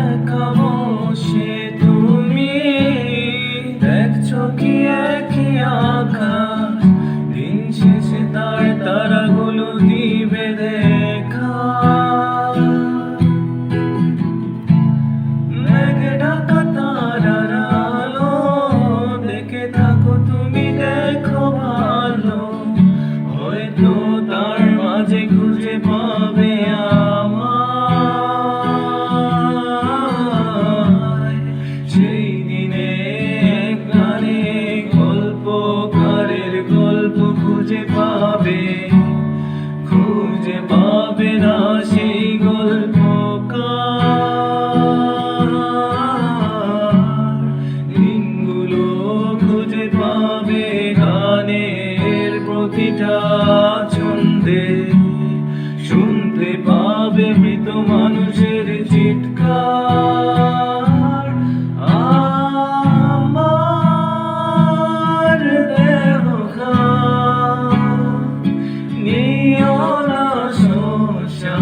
একা বসে তুমি দেখছো কি একই আকাশ, দিন শেষে তার তারাগুলো দিবে দেখা। মেঘে ঢাকা তারার আলো দেখে থাকো তুমি, দেখো ভালো, হয়তো তার মাঝে খুঁজে পাবে আমায়। সেই দিনে গানে গল্পকারের গল্প খুঁজে পাবে, খুঁজে পাবে না সেই গল্পকার। দিনগুলো খুঁজে পাবে গানের প্রতিটা ছন্দে, শুনতে পাবে মৃত মানুষের চিৎকার। আমার দেহ নিও না শ্মশান,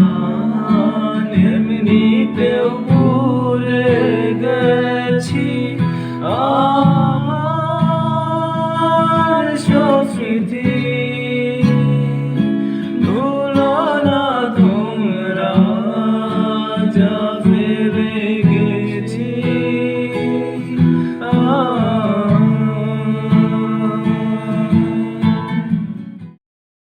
এমনিতেও ভুলে গেছি আমার সব স্মৃতি। ভুলো না তোমরা যা